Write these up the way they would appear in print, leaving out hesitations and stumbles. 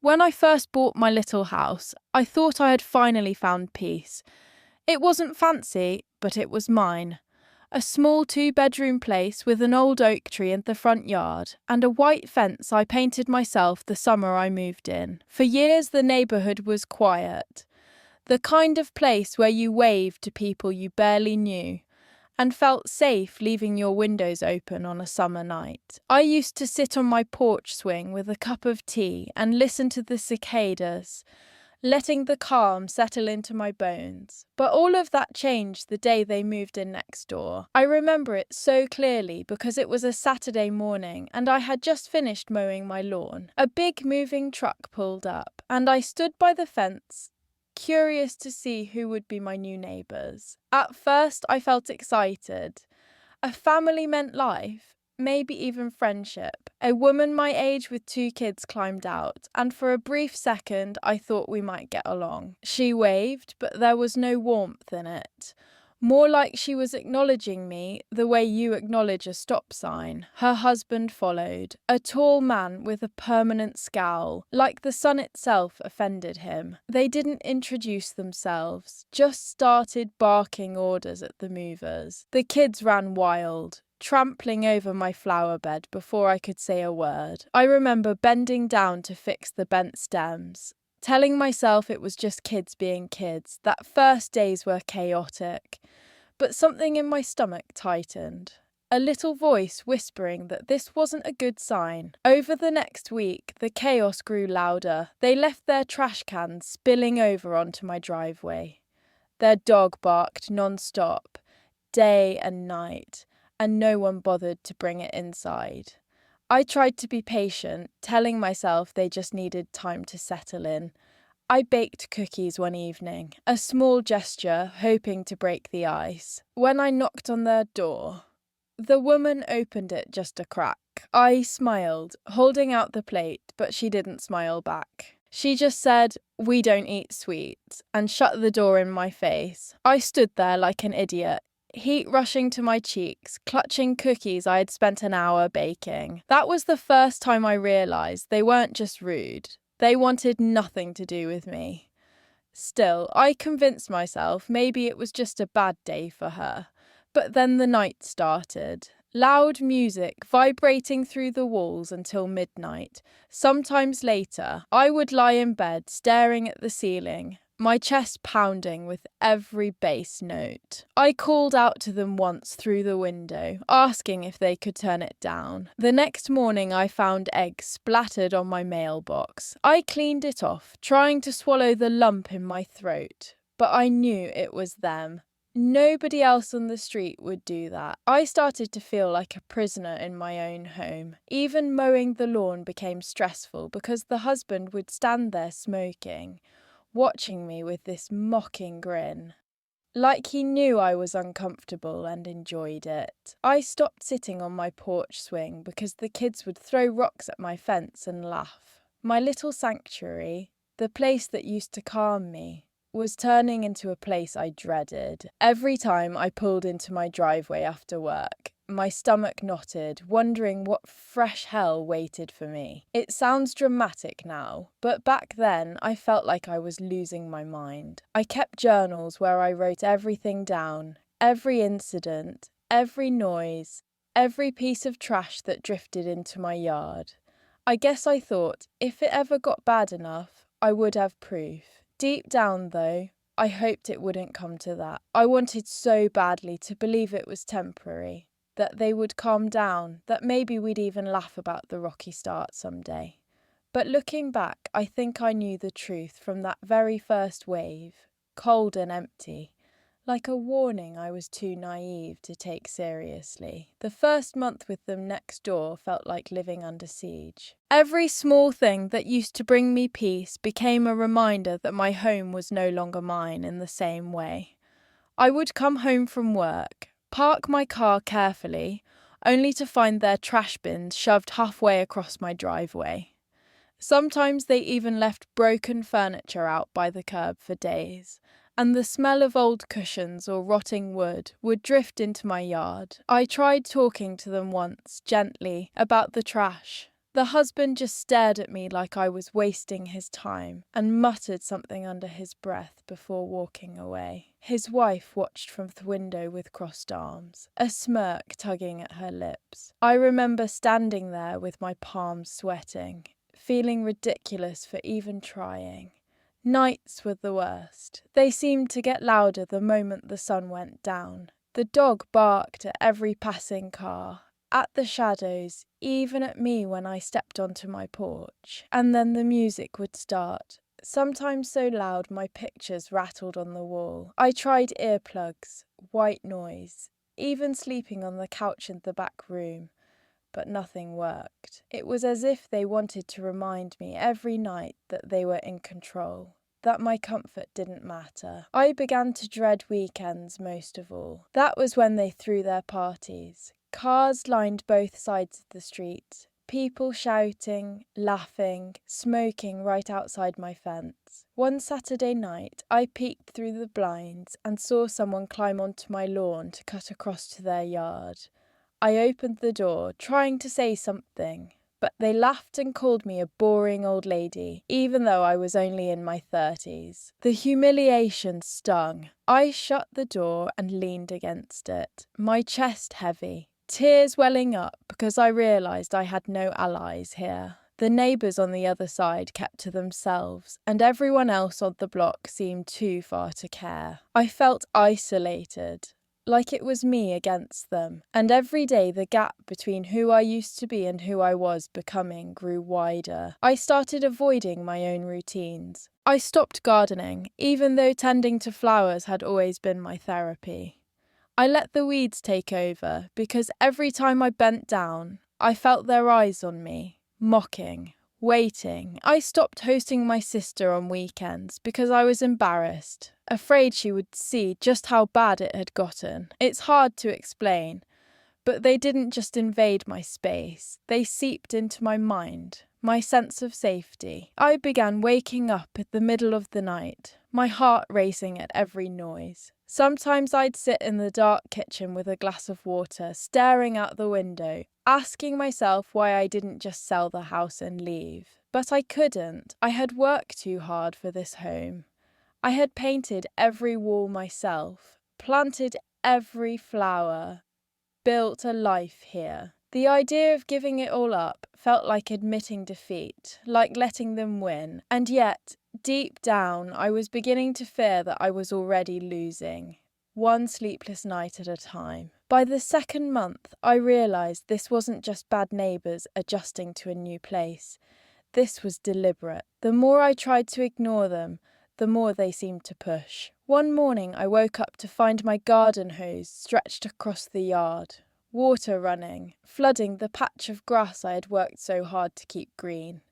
When I first bought my little house, I thought I had finally found peace. It wasn't fancy, but it was mine. A small 2-bedroom place with an old oak tree in the front yard and a white fence I painted myself the summer I moved in. For years the neighbourhood was quiet. The kind of place where you waved to people you barely knew and felt safe leaving your windows open on a summer night. I used to sit on my porch swing with a cup of tea and listen to the cicadas, letting the calm settle into my bones. But all of that changed the day they moved in next door. I remember it so clearly because it was a Saturday morning and I had just finished mowing my lawn. A big moving truck pulled up and I stood by the fence, curious to see who would be my new neighbours. At first, I felt excited. A family meant life, maybe even friendship. A woman my age with 2 kids climbed out, and for a brief second, I thought we might get along. She waved, but there was no warmth in it. More like she was acknowledging me the way you acknowledge a stop sign. Her husband followed, a tall man with a permanent scowl, like the sun itself offended him. They didn't introduce themselves, just started barking orders at the movers. The kids ran wild, trampling over my flower bed before I could say a word. I remember bending down to fix the bent stems, telling myself it was just kids being kids, that first days were chaotic. But something in my stomach tightened, a little voice whispering that this wasn't a good sign. Over the next week, the chaos grew louder. They left their trash cans spilling over onto my driveway. Their dog barked non-stop, day and night, and no one bothered to bring it inside. I tried to be patient, telling myself they just needed time to settle in. I baked cookies one evening, a small gesture, hoping to break the ice. When I knocked on their door, the woman opened it just a crack. I smiled, holding out the plate, but she didn't smile back. She just said, "We don't eat sweets," and shut the door in my face. I stood there like an idiot, heat rushing to my cheeks, clutching cookies I had spent an hour baking. That was the first time I realised they weren't just rude. They wanted nothing to do with me. Still, I convinced myself maybe it was just a bad day for her. But then the night started. Loud music vibrating through the walls until midnight. Sometimes later, I would lie in bed staring at the ceiling, my chest pounding with every bass note. I called out to them once through the window, asking if they could turn it down. The next morning I found eggs splattered on my mailbox. I cleaned it off, trying to swallow the lump in my throat, but I knew it was them. Nobody else on the street would do that. I started to feel like a prisoner in my own home. Even mowing the lawn became stressful because the husband would stand there smoking, watching me with this mocking grin. Like he knew I was uncomfortable and enjoyed it. I stopped sitting on my porch swing because the kids would throw rocks at my fence and laugh. My little sanctuary, the place that used to calm me, was turning into a place I dreaded. Every time I pulled into my driveway after work, my stomach knotted, wondering what fresh hell waited for me. It sounds dramatic now, but back then I felt like I was losing my mind. I kept journals where I wrote everything down, every incident, every noise, every piece of trash that drifted into my yard. I guess I thought if it ever got bad enough, I would have proof. Deep down, though, I hoped it wouldn't come to that. I wanted so badly to believe it was temporary, that they would calm down, that maybe we'd even laugh about the rocky start someday. But looking back, I think I knew the truth from that very first wave, cold and empty, like a warning I was too naive to take seriously. The first month with them next door felt like living under siege. Every small thing that used to bring me peace became a reminder that my home was no longer mine in the same way. I would come home from work, park my car carefully, only to find their trash bins shoved halfway across my driveway. Sometimes they even left broken furniture out by the curb for days, and the smell of old cushions or rotting wood would drift into my yard. I tried talking to them once, gently, about the trash, The husband just stared at me like I was wasting his time and muttered something under his breath before walking away. His wife watched from the window with crossed arms, a smirk tugging at her lips. I remember standing there with my palms sweating, feeling ridiculous for even trying. Nights were the worst. They seemed to get louder the moment the sun went down. The dog barked at every passing car, at the shadows, even at me when I stepped onto my porch. And then the music would start, sometimes so loud my pictures rattled on the wall. I tried earplugs, white noise, even sleeping on the couch in the back room, but nothing worked. It was as if they wanted to remind me every night that they were in control, that my comfort didn't matter. I began to dread weekends most of all. That was when they threw their parties. Cars lined both sides of the street, people shouting, laughing, smoking right outside my fence. One Saturday night, I peeked through the blinds and saw someone climb onto my lawn to cut across to their yard. I opened the door, trying to say something, but they laughed and called me a boring old lady, even though I was only in my 30s. The humiliation stung. I shut the door and leaned against it, my chest heavy, tears welling up because I realised I had no allies here. The neighbours on the other side kept to themselves, and everyone else on the block seemed too far to care. I felt isolated, like it was me against them, and every day the gap between who I used to be and who I was becoming grew wider. I started avoiding my own routines. I stopped gardening, even though tending to flowers had always been my therapy. I let the weeds take over, because every time I bent down, I felt their eyes on me, mocking, waiting. I stopped hosting my sister on weekends because I was embarrassed, afraid she would see just how bad it had gotten. It's hard to explain, but they didn't just invade my space, they seeped into my mind, my sense of safety. I began waking up in the middle of the night, my heart racing at every noise. Sometimes I'd sit in the dark kitchen with a glass of water, staring out the window, asking myself why I didn't just sell the house and leave. But I couldn't. I had worked too hard for this home. I had painted every wall myself, planted every flower, built a life here. The idea of giving it all up felt like admitting defeat, like letting them win, and yet, deep down, I was beginning to fear that I was already losing, one sleepless night at a time. By the second month, I realised this wasn't just bad neighbours adjusting to a new place. This was deliberate. The more I tried to ignore them, the more they seemed to push. One morning, I woke up to find my garden hose stretched across the yard, water running, flooding the patch of grass I had worked so hard to keep green.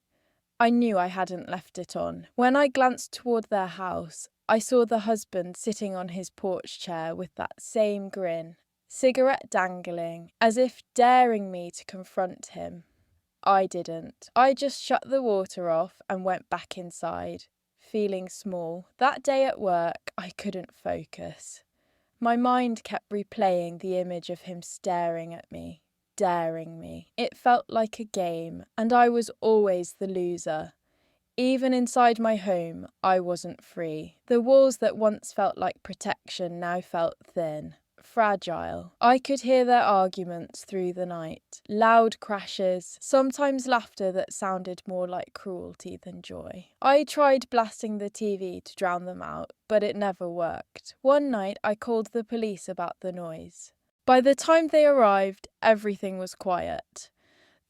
I knew I hadn't left it on. When I glanced toward their house, I saw the husband sitting on his porch chair with that same grin, cigarette dangling, as if daring me to confront him. I didn't. I just shut the water off and went back inside, feeling small. That day at work, I couldn't focus. My mind kept replaying the image of him staring at me, daring me. It felt like a game, and I was always the loser. Even inside my home, I wasn't free. The walls that once felt like protection now felt thin, fragile. I could hear their arguments through the night, loud crashes, sometimes laughter that sounded more like cruelty than joy. I tried blasting the TV to drown them out, but it never worked. One night I called the police about the noise. By the time they arrived, everything was quiet.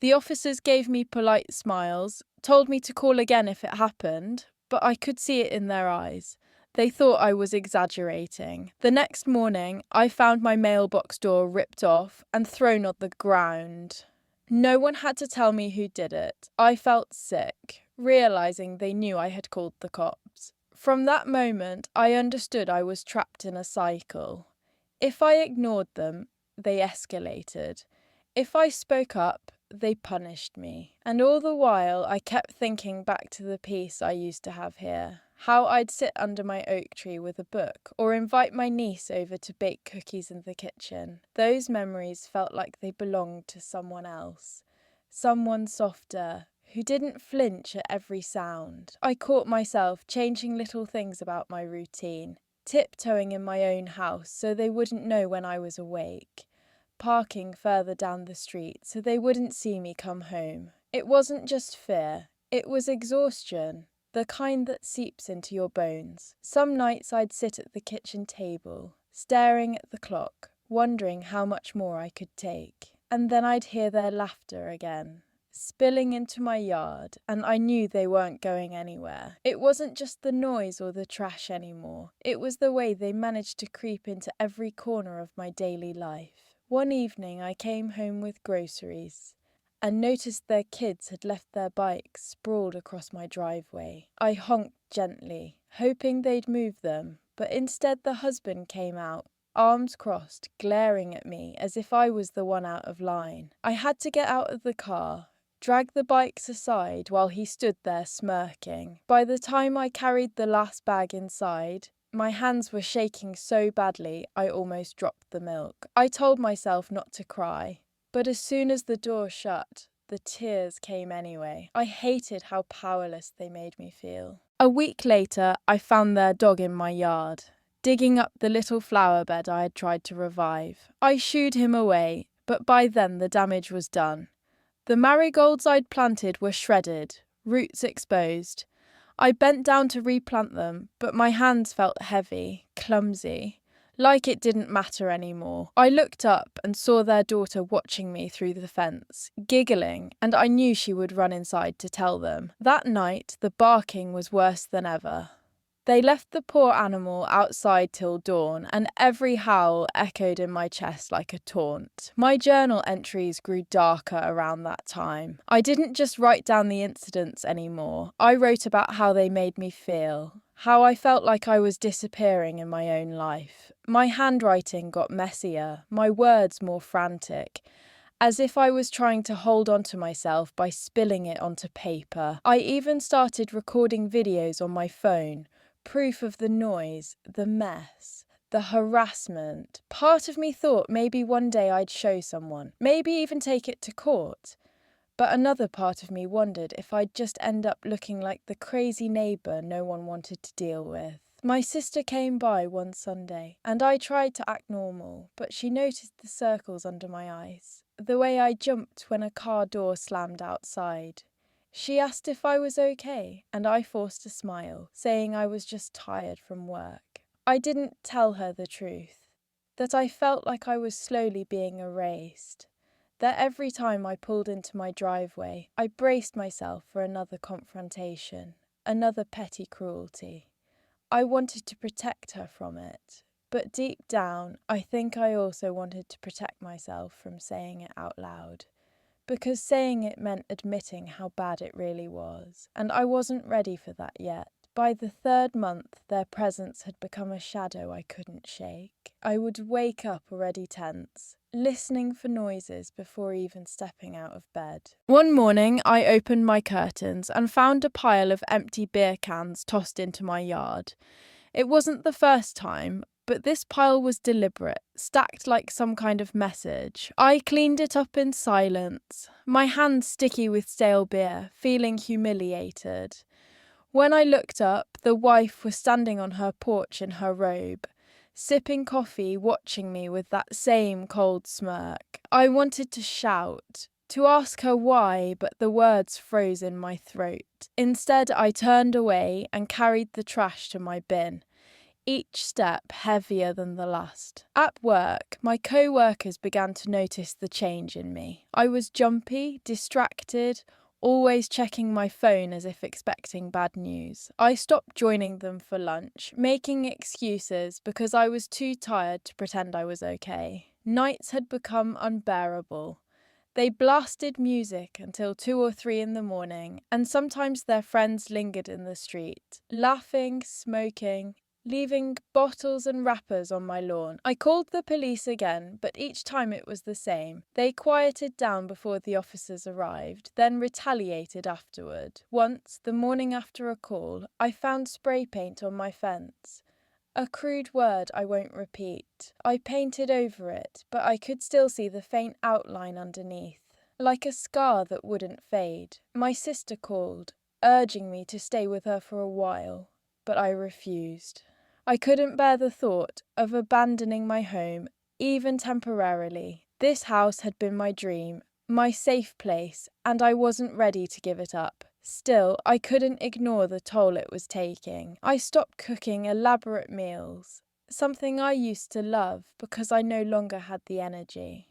The officers gave me polite smiles, told me to call again if it happened, but I could see it in their eyes. They thought I was exaggerating. The next morning, I found my mailbox door ripped off and thrown on the ground. No one had to tell me who did it. I felt sick, realising they knew I had called the cops. From that moment, I understood I was trapped in a cycle. If I ignored them, they escalated. If I spoke up, they punished me. And all the while, I kept thinking back to the peace I used to have here. How I'd sit under my oak tree with a book, or invite my niece over to bake cookies in the kitchen. Those memories felt like they belonged to someone else. someone softer, who didn't flinch at every sound. I caught myself changing little things about my routine, tiptoeing in my own house so they wouldn't know when I was awake, parking further down the street so they wouldn't see me come home. It wasn't just fear, it was exhaustion, the kind that seeps into your bones. Some nights I'd sit at the kitchen table, staring at the clock, wondering how much more I could take. And then I'd hear their laughter again, spilling into my yard, and I knew they weren't going anywhere. It wasn't just the noise or the trash anymore. It was the way they managed to creep into every corner of my daily life. One evening I came home with groceries and noticed their kids had left their bikes sprawled across my driveway. I honked gently, hoping they'd move them, but instead the husband came out, arms crossed, glaring at me as if I was the one out of line. I had to get out of the car, drag the bikes aside while he stood there smirking. By the time I carried the last bag inside, my hands were shaking so badly I almost dropped the milk. I told myself not to cry, but as soon as the door shut, the tears came anyway. I hated how powerless they made me feel. A week later, I found their dog in my yard, digging up the little flower bed I had tried to revive. I shooed him away, but by then the damage was done. The marigolds I'd planted were shredded, roots exposed. I bent down to replant them, but my hands felt heavy, clumsy, like it didn't matter anymore. I looked up and saw their daughter watching me through the fence, giggling, and I knew she would run inside to tell them. That night, the barking was worse than ever. They left the poor animal outside till dawn, and every howl echoed in my chest like a taunt. My journal entries grew darker around that time. I didn't just write down the incidents anymore. I wrote about how they made me feel, how I felt like I was disappearing in my own life. My handwriting got messier, my words more frantic, as if I was trying to hold on to myself by spilling it onto paper. I even started recording videos on my phone, proof of the noise, the mess, the harassment. Part of me thought maybe one day I'd show someone, maybe even take it to court. But another part of me wondered if I'd just end up looking like the crazy neighbour no one wanted to deal with. My sister came by one Sunday, and I tried to act normal, but she noticed the circles under my eyes, the way I jumped when a car door slammed outside. She asked if I was okay, and I forced a smile, saying I was just tired from work. I didn't tell her the truth, that I felt like I was slowly being erased, that every time I pulled into my driveway, I braced myself for another confrontation, another petty cruelty. I wanted to protect her from it, but deep down, I think I also wanted to protect myself from saying it out loud. Because saying it meant admitting how bad it really was, and I wasn't ready for that yet. By the third month, their presence had become a shadow I couldn't shake. I would wake up already tense, listening for noises before even stepping out of bed. One morning, I opened my curtains and found a pile of empty beer cans tossed into my yard. It wasn't the first time, but this pile was deliberate, stacked like some kind of message. I cleaned it up in silence, my hands sticky with stale beer, feeling humiliated. When I looked up, the wife was standing on her porch in her robe, sipping coffee, watching me with that same cold smirk. I wanted to shout, to ask her why, but the words froze in my throat. Instead, I turned away and carried the trash to my bin, each step heavier than the last. At work, my co-workers began to notice the change in me. I was jumpy, distracted, always checking my phone as if expecting bad news. I stopped joining them for lunch, making excuses because I was too tired to pretend I was okay. Nights had become unbearable. They blasted music until 2 or 3 in the morning, and sometimes their friends lingered in the street, laughing, smoking, leaving bottles and wrappers on my lawn. I called the police again, but each time it was the same. They quieted down before the officers arrived, then retaliated afterward. Once, the morning after a call, I found spray paint on my fence. A crude word I won't repeat. I painted over it, but I could still see the faint outline underneath. like a scar that wouldn't fade. My sister called, urging me to stay with her for a while, but I refused. I couldn't bear the thought of abandoning my home, even temporarily. This house had been my dream, my safe place, and I wasn't ready to give it up. Still, I couldn't ignore the toll it was taking. I stopped cooking elaborate meals, something I used to love because I no longer had the energy.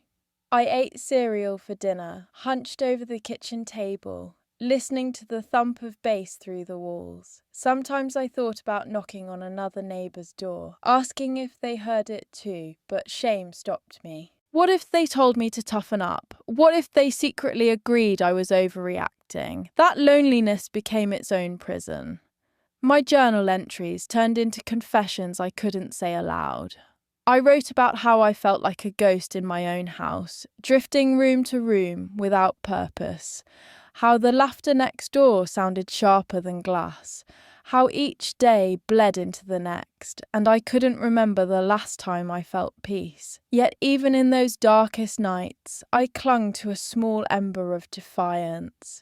I ate cereal for dinner, hunched over the kitchen table, listening to the thump of bass through the walls. Sometimes I thought about knocking on another neighbour's door, asking if they heard it too, but shame stopped me. What if they told me to toughen up? What if they secretly agreed I was overreacting? That loneliness became its own prison. My journal entries turned into confessions I couldn't say aloud. I wrote about how I felt like a ghost in my own house, drifting room to room without purpose, how the laughter next door sounded sharper than glass, how each day bled into the next, and I couldn't remember the last time I felt peace. Yet even in those darkest nights, I clung to a small ember of defiance.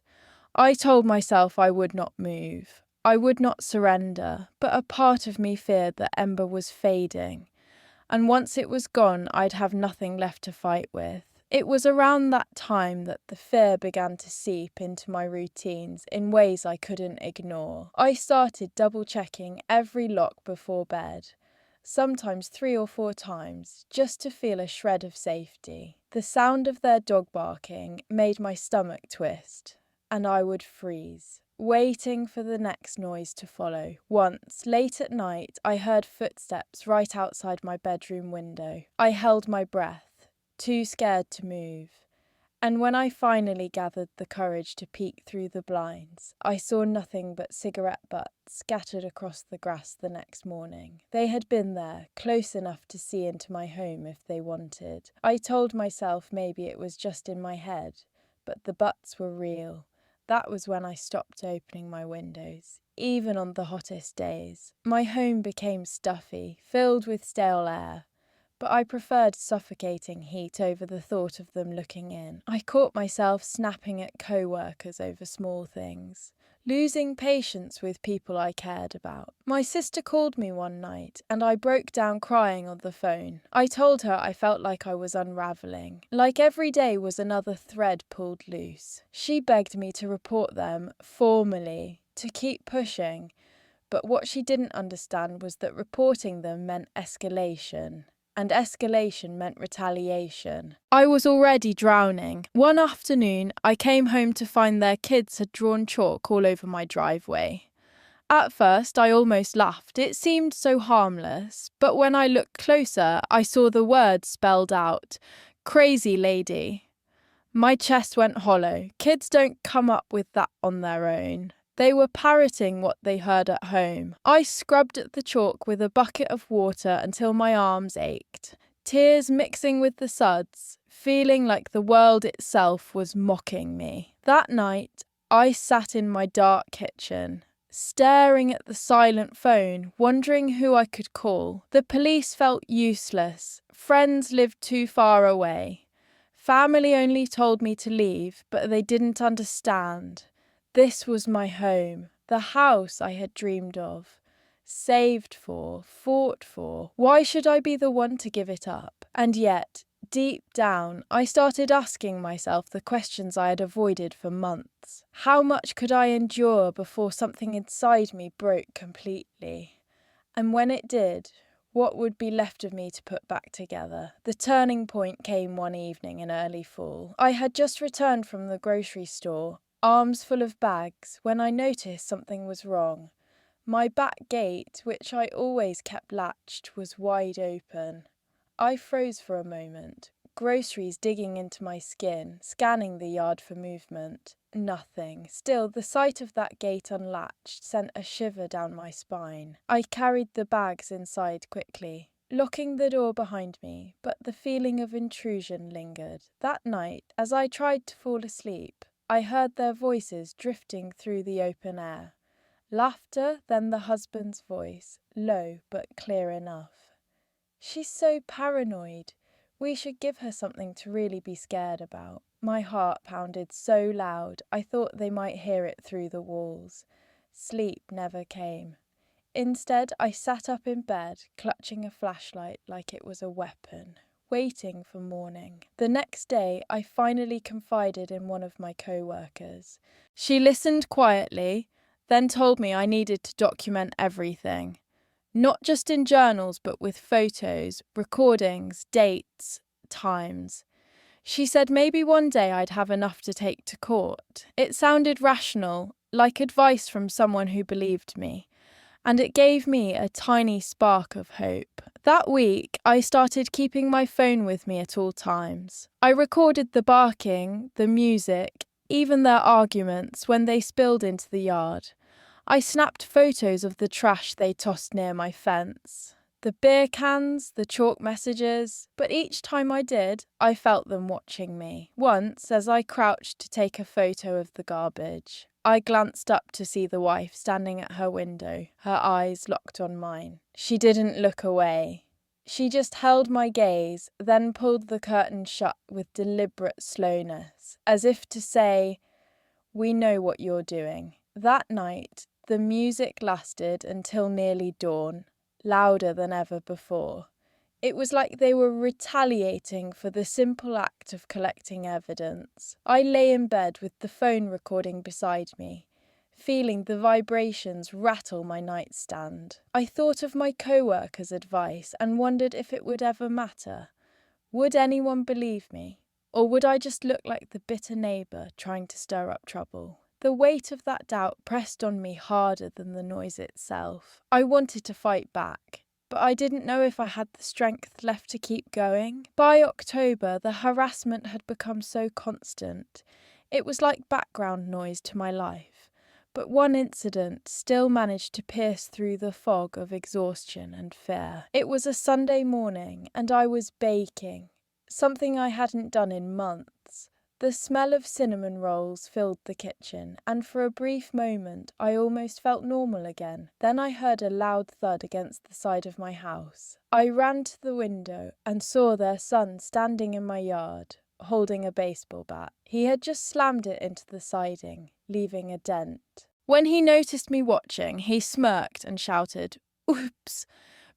I told myself I would not move, I would not surrender, but a part of me feared the ember was fading. And once it was gone, I'd have nothing left to fight with. It was around that time that the fear began to seep into my routines in ways I couldn't ignore. I started double-checking every lock before bed, sometimes 3 or 4 times, just to feel a shred of safety. The sound of their dog barking made my stomach twist, and I would freeze, waiting for the next noise to follow. Once, late at night, I heard footsteps right outside my bedroom window. I held my breath, too scared to move. And when I finally gathered the courage to peek through the blinds, I saw nothing but cigarette butts scattered across the grass the next morning. They had been there, close enough to see into my home if they wanted. I told myself maybe it was just in my head, but the butts were real. That was when I stopped opening my windows, even on the hottest days. My home became stuffy, filled with stale air, but I preferred suffocating heat over the thought of them looking in. I caught myself snapping at co-workers over small things, losing patience with people I cared about. My sister called me one night, and I broke down crying on the phone. I told her I felt like I was unravelling, like every day was another thread pulled loose. She begged me to report them formally, to keep pushing, but what she didn't understand was that reporting them meant escalation. And escalation meant retaliation. I was already drowning. One afternoon, I came home to find their kids had drawn chalk all over my driveway. At first, I almost laughed. It seemed so harmless, but when I looked closer, I saw the words spelled out. Crazy lady. My chest went hollow. Kids don't come up with that on their own. They were parroting what they heard at home. I scrubbed at the chalk with a bucket of water until my arms ached, tears mixing with the suds, feeling like the world itself was mocking me. That night, I sat in my dark kitchen, staring at the silent phone, wondering who I could call. The police felt useless. Friends lived too far away. Family only told me to leave, but they didn't understand. This was my home, the house I had dreamed of, saved for, fought for. Why should I be the one to give it up? And yet, deep down, I started asking myself the questions I had avoided for months. How much could I endure before something inside me broke completely? And when it did, what would be left of me to put back together? The turning point came one evening in early fall. I had just returned from the grocery store, arms full of bags, when I noticed something was wrong. My back gate, which I always kept latched, was wide open. I froze for a moment, groceries digging into my skin, scanning the yard for movement. Nothing. Still, the sight of that gate unlatched sent a shiver down my spine. I carried the bags inside quickly, locking the door behind me, but the feeling of intrusion lingered. That night, as I tried to fall asleep, I heard their voices drifting through the open air. Laughter, then the husband's voice, low but clear enough. "She's so paranoid. We should give her something to really be scared about. My heart pounded so loud, I thought they might hear it through the walls. Sleep never came. Instead, I sat up in bed, clutching a flashlight like it was a weapon, waiting for morning. The next day, I finally confided in one of my co-workers. She listened quietly, then told me I needed to document everything. Not just in journals, but with photos, recordings, dates, times. She said maybe one day I'd have enough to take to court. It sounded rational, like advice from someone who believed me, and it gave me a tiny spark of hope. That week, I started keeping my phone with me at all times. I recorded the barking, the music, even their arguments when they spilled into the yard. I snapped photos of the trash they tossed near my fence, the beer cans, the chalk messages, but each time I did, I felt them watching me. Once, as I crouched to take a photo of the garbage, I glanced up to see the wife standing at her window, her eyes locked on mine. She didn't look away. She just held my gaze, then pulled the curtain shut with deliberate slowness, as if to say, "We know what you're doing." That night, the music lasted until nearly dawn, louder than ever before. It was like they were retaliating for the simple act of collecting evidence. I lay in bed with the phone recording beside me, feeling the vibrations rattle my nightstand. I thought of my co-worker's advice and wondered if it would ever matter. Would anyone believe me? Or would I just look like the bitter neighbour trying to stir up trouble? The weight of that doubt pressed on me harder than the noise itself. I wanted to fight back, but I didn't know if I had the strength left to keep going. By October, the harassment had become so constant. It was like background noise to my life. But one incident still managed to pierce through the fog of exhaustion and fear. It was a Sunday morning, and I was baking, something I hadn't done in months. The smell of cinnamon rolls filled the kitchen, and for a brief moment I almost felt normal again. Then I heard a loud thud against the side of my house. I ran to the window and saw their son standing in my yard, holding a baseball bat. He had just slammed it into the siding, leaving a dent. When he noticed me watching, he smirked and shouted, "Oops,"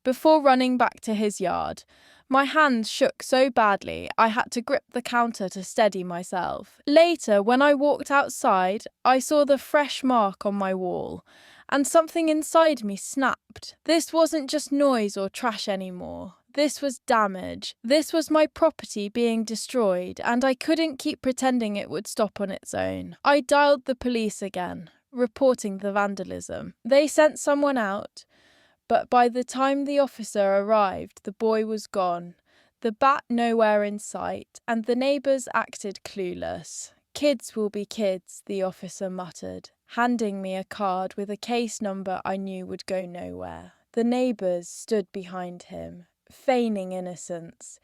before running back to his yard. My hands shook so badly I had to grip the counter to steady myself. Later, when I walked outside, I saw the fresh mark on my wall, and something inside me snapped. This wasn't just noise or trash anymore. This was damage. This was my property being destroyed, and I couldn't keep pretending it would stop on its own. I dialed the police again, reporting the vandalism. They sent someone out, but by the time the officer arrived, the boy was gone, the bat nowhere in sight, and the neighbours acted clueless. "Kids will be kids," the officer muttered, handing me a card with a case number I knew would go nowhere. The neighbours stood behind him, feigning innocence,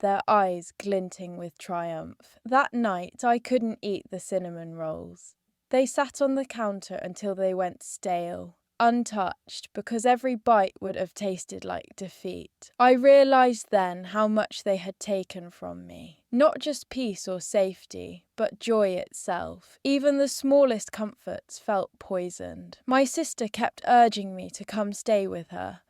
their eyes glinting with triumph. That night I couldn't eat the cinnamon rolls. They sat on the counter until they went stale, untouched, because every bite would have tasted like defeat. I realised then how much they had taken from me. Not just peace or safety, but joy itself. Even the smallest comforts felt poisoned. My sister kept urging me to come stay with her,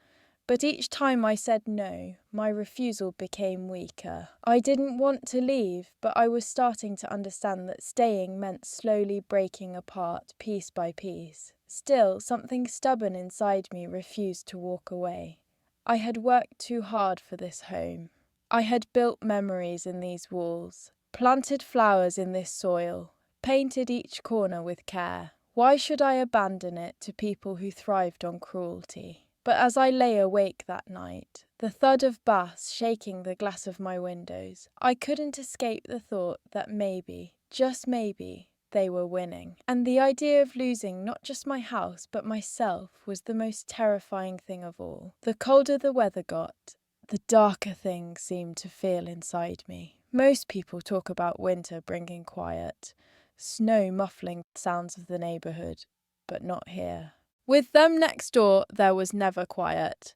but each time I said no, my refusal became weaker. I didn't want to leave, but I was starting to understand that staying meant slowly breaking apart piece by piece. Still, something stubborn inside me refused to walk away. I had worked too hard for this home. I had built memories in these walls, planted flowers in this soil, painted each corner with care. Why should I abandon it to people who thrived on cruelty? But as I lay awake that night, the thud of bass shaking the glass of my windows, I couldn't escape the thought that maybe, just maybe, they were winning. And the idea of losing not just my house, but myself was the most terrifying thing of all. The colder the weather got, the darker things seemed to feel inside me. Most people talk about winter bringing quiet, snow muffling the sounds of the neighbourhood, but not here. With them next door, there was never quiet.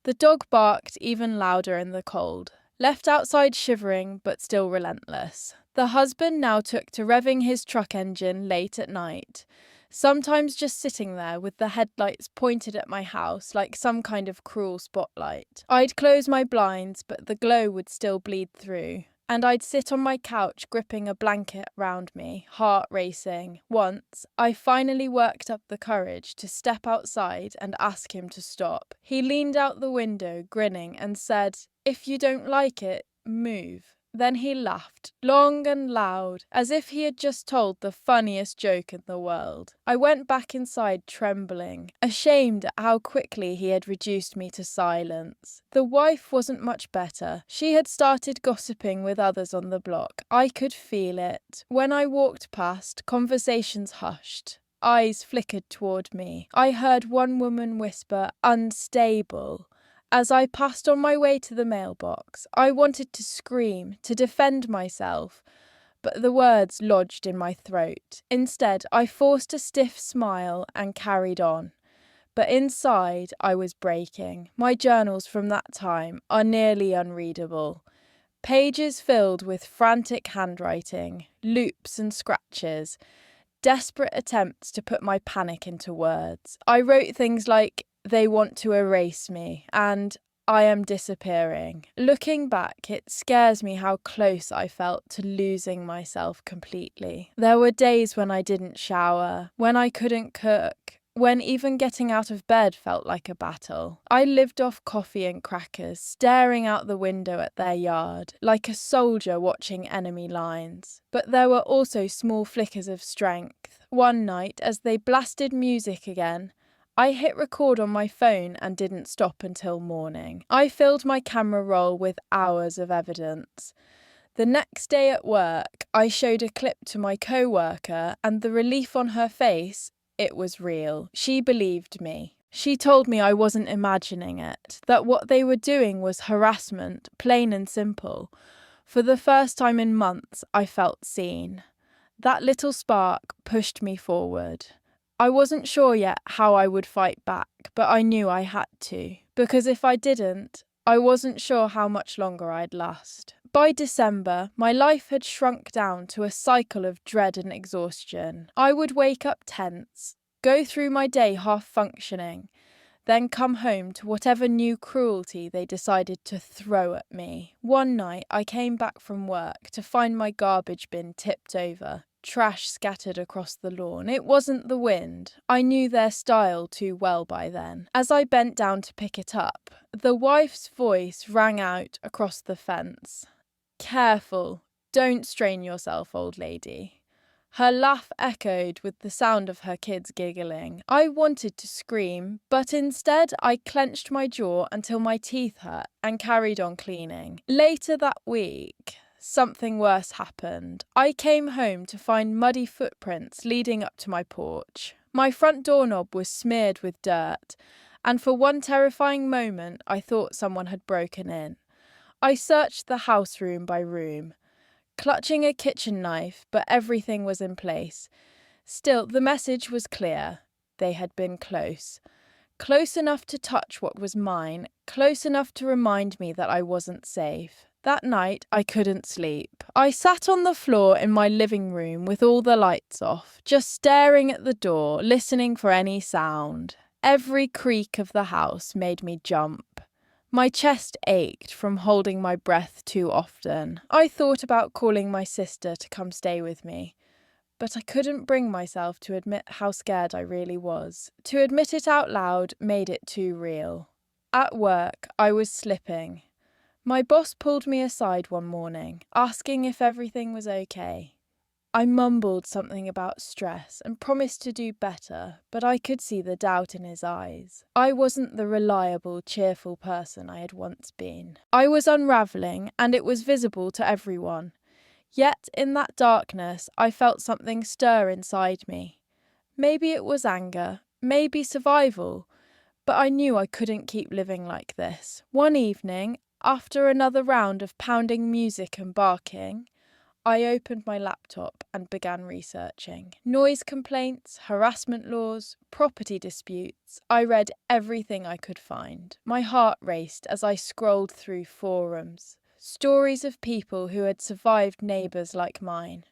The dog barked even louder in the cold, Left outside shivering but still relentless. The husband now took to revving his truck engine late at night, sometimes just sitting there with the headlights pointed at my house like some kind of cruel spotlight. I'd close my blinds, but the glow would still bleed through, and I'd sit on my couch gripping a blanket round me, heart racing. Once, I finally worked up the courage to step outside and ask him to stop. He leaned out the window, grinning, and said, "If you don't like it, move." Then he laughed, long and loud, as if he had just told the funniest joke in the world. I went back inside trembling, ashamed at how quickly he had reduced me to silence. The wife wasn't much better. She had started gossiping with others on the block. I could feel it. When I walked past, conversations hushed. Eyes flickered toward me. I heard one woman whisper, "Unstable." As I passed on my way to the mailbox, I wanted to scream, to defend myself, but the words lodged in my throat. Instead, I forced a stiff smile and carried on. But inside, I was breaking. My journals from that time are nearly unreadable. Pages filled with frantic handwriting, loops and scratches, desperate attempts to put my panic into words. I wrote things like, "They want to erase me," and "I am disappearing." Looking back, it scares me how close I felt to losing myself completely. There were days when I didn't shower, when I couldn't cook, when even getting out of bed felt like a battle. I lived off coffee and crackers, staring out the window at their yard, like a soldier watching enemy lines. But there were also small flickers of strength. One night, as they blasted music again, I hit record on my phone and didn't stop until morning. I filled my camera roll with hours of evidence. The next day at work, I showed a clip to my co-worker, and the relief on her face, it was real. She believed me. She told me I wasn't imagining it, that what they were doing was harassment, plain and simple. For the first time in months, I felt seen. That little spark pushed me forward. I wasn't sure yet how I would fight back, but I knew I had to, because if I didn't, I wasn't sure how much longer I'd last. By December, my life had shrunk down to a cycle of dread and exhaustion. I would wake up tense, go through my day half functioning, then come home to whatever new cruelty they decided to throw at me. One night, I came back from work to find my garbage bin tipped over, trash scattered across the lawn. It wasn't the wind. I knew their style too well by then. As I bent down to pick it up, the wife's voice rang out across the fence. "Careful, don't strain yourself, old lady." Her laugh echoed with the sound of her kids giggling. I wanted to scream, but instead I clenched my jaw until my teeth hurt and carried on cleaning. Later that week, something worse happened. I came home to find muddy footprints leading up to my porch. My front doorknob was smeared with dirt, and for one terrifying moment I thought someone had broken in. I searched the house room by room, clutching a kitchen knife, but everything was in place. Still, the message was clear. They had been close. Close enough to touch what was mine, close enough to remind me that I wasn't safe. That night, I couldn't sleep. I sat on the floor in my living room with all the lights off, just staring at the door, listening for any sound. Every creak of the house made me jump. My chest ached from holding my breath too often. I thought about calling my sister to come stay with me, but I couldn't bring myself to admit how scared I really was. To admit it out loud made it too real. At work, I was slipping. My boss pulled me aside one morning, asking if everything was okay. I mumbled something about stress and promised to do better, but I could see the doubt in his eyes. I wasn't the reliable, cheerful person I had once been. I was unravelling, and it was visible to everyone. Yet, in that darkness, I felt something stir inside me. Maybe it was anger, maybe survival, but I knew I couldn't keep living like this. One evening, after another round of pounding music and barking, I opened my laptop and began researching. Noise complaints, harassment laws, property disputes. I read everything I could find. My heart raced as I scrolled through forums. Stories of people who had survived neighbours like mine.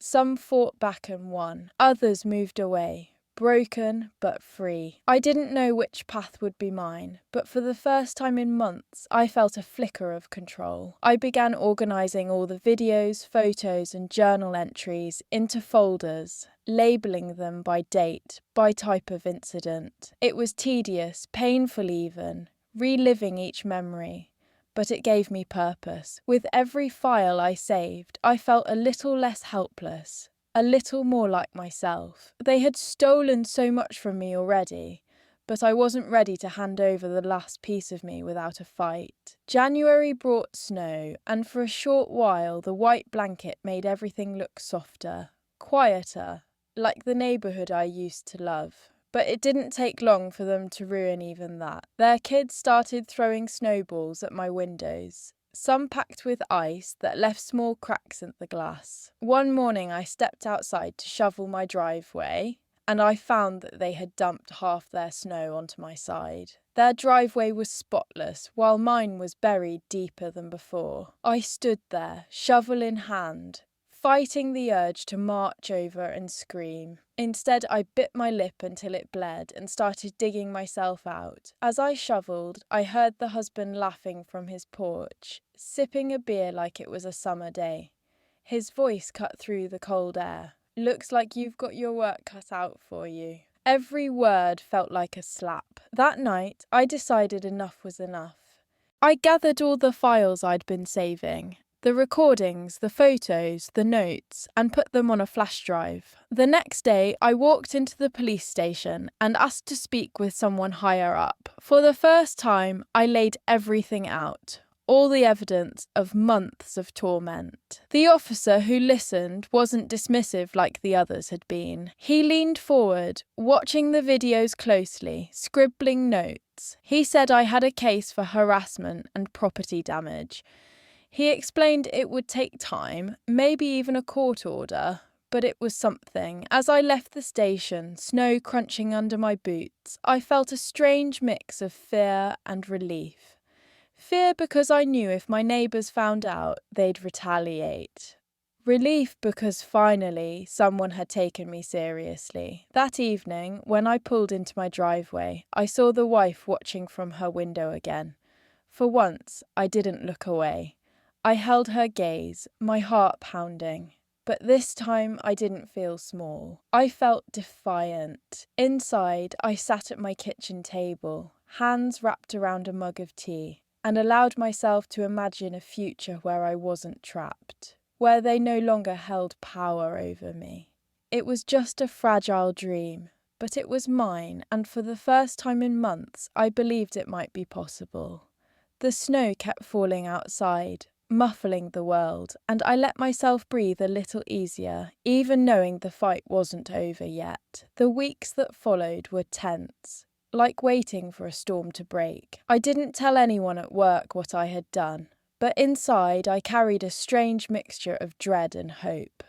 Some fought back and won, others moved away, broken but free. I didn't know which path would be mine, but for the first time in months, I felt a flicker of control. I began organising all the videos, photos, and journal entries into folders, labelling them by date, by type of incident. It was tedious, painful even, reliving each memory. But it gave me purpose. With every file I saved, I felt a little less helpless, a little more like myself. They had stolen so much from me already, but I wasn't ready to hand over the last piece of me without a fight. January brought snow, and for a short while the white blanket made everything look softer, quieter, like the neighbourhood I used to love. But it didn't take long for them to ruin even that. Their kids started throwing snowballs at my windows, some packed with ice that left small cracks in the glass. One morning I stepped outside to shovel my driveway, and I found that they had dumped half their snow onto my side. Their driveway was spotless, while mine was buried deeper than before. I stood there, shovel in hand, fighting the urge to march over and scream. Instead, I bit my lip until it bled and started digging myself out. As I shovelled, I heard the husband laughing from his porch, sipping a beer like it was a summer day. His voice cut through the cold air. "Looks like you've got your work cut out for you." Every word felt like a slap. That night, I decided enough was enough. I gathered all the files I'd been saving, the recordings, the photos, the notes, and put them on a flash drive. The next day, I walked into the police station and asked to speak with someone higher up. For the first time, I laid everything out, all the evidence of months of torment. The officer who listened wasn't dismissive like the others had been. He leaned forward, watching the videos closely, scribbling notes. He said I had a case for harassment and property damage. He explained it would take time, maybe even a court order, but it was something. As I left the station, snow crunching under my boots, I felt a strange mix of fear and relief. Fear because I knew if my neighbours found out, they'd retaliate. Relief because finally someone had taken me seriously. That evening, when I pulled into my driveway, I saw the wife watching from her window again. For once, I didn't look away. I held her gaze, my heart pounding. But this time I didn't feel small. I felt defiant. Inside, I sat at my kitchen table, hands wrapped around a mug of tea, and allowed myself to imagine a future where I wasn't trapped, where they no longer held power over me. It was just a fragile dream, but it was mine, and for the first time in months, I believed it might be possible. The snow kept falling outside, muffling the world, and I let myself breathe a little easier, even knowing the fight wasn't over yet. The weeks that followed were tense, like waiting for a storm to break. I didn't tell anyone at work what I had done, but inside I carried a strange mixture of dread and hope.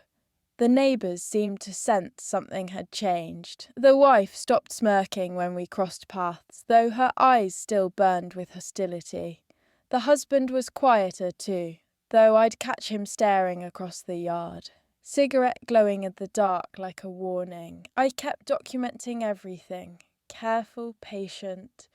The neighbours seemed to sense something had changed. The wife stopped smirking when we crossed paths, though her eyes still burned with hostility. The husband was quieter too, though I'd catch him staring across the yard, cigarette glowing in the dark like a warning. I kept documenting everything, careful, patient,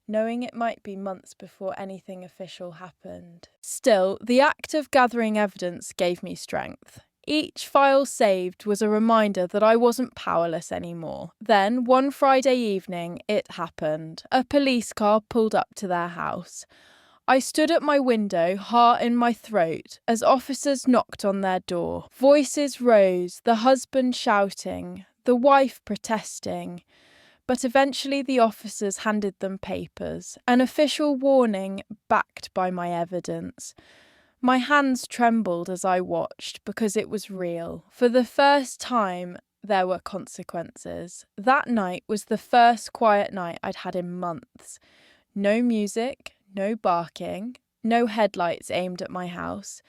knowing it might be months before anything official happened. Still, the act of gathering evidence gave me strength. Each file saved was a reminder that I wasn't powerless anymore. Then, one Friday evening, it happened. A police car pulled up to their house. I stood at my window, heart in my throat, as officers knocked on their door. Voices rose, the husband shouting, the wife protesting. But eventually the officers handed them papers, an official warning backed by my evidence. My hands trembled as I watched because it was real. For the first time, there were consequences. That night was the first quiet night I'd had in months. No music, no barking, no headlights aimed at my house,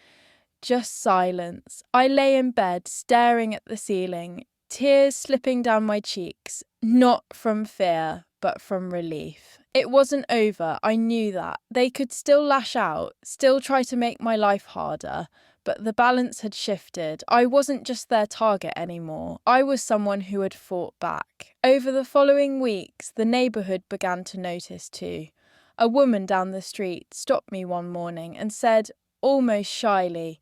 just silence. I lay in bed, staring at the ceiling, tears slipping down my cheeks, not from fear, but from relief. It wasn't over, I knew that. They could still lash out, still try to make my life harder, but the balance had shifted. I wasn't just their target anymore. I was someone who had fought back. Over the following weeks, the neighbourhood began to notice too. A woman down the street stopped me one morning and said, almost shyly,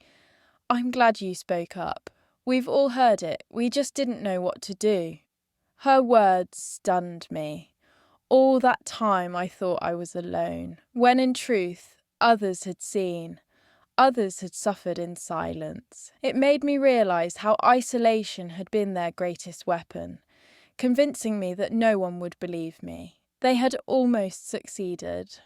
"I'm glad you spoke up. We've all heard it, we just didn't know what to do." Her words stunned me. All that time I thought I was alone, when in truth, others had seen. Others had suffered in silence. It made me realise how isolation had been their greatest weapon, convincing me that no one would believe me. They had almost succeeded.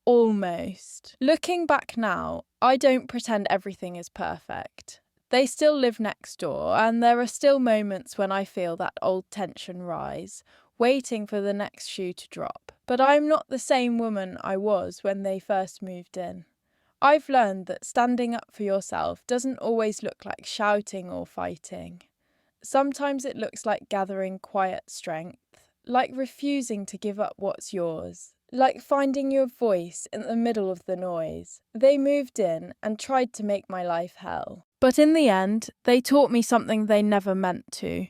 Almost. Looking back now, I don't pretend everything is perfect. They still live next door, and there are still moments when I feel that old tension rise, waiting for the next shoe to drop. But I'm not the same woman I was when they first moved in. I've learned that standing up for yourself doesn't always look like shouting or fighting. Sometimes it looks like gathering quiet strength, like refusing to give up what's yours, like finding your voice in the middle of the noise. They moved in and tried to make my life hell. But in the end, they taught me something they never meant to,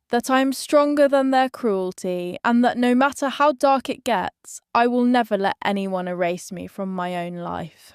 that I am stronger than their cruelty, and that no matter how dark it gets, I will never let anyone erase me from my own life.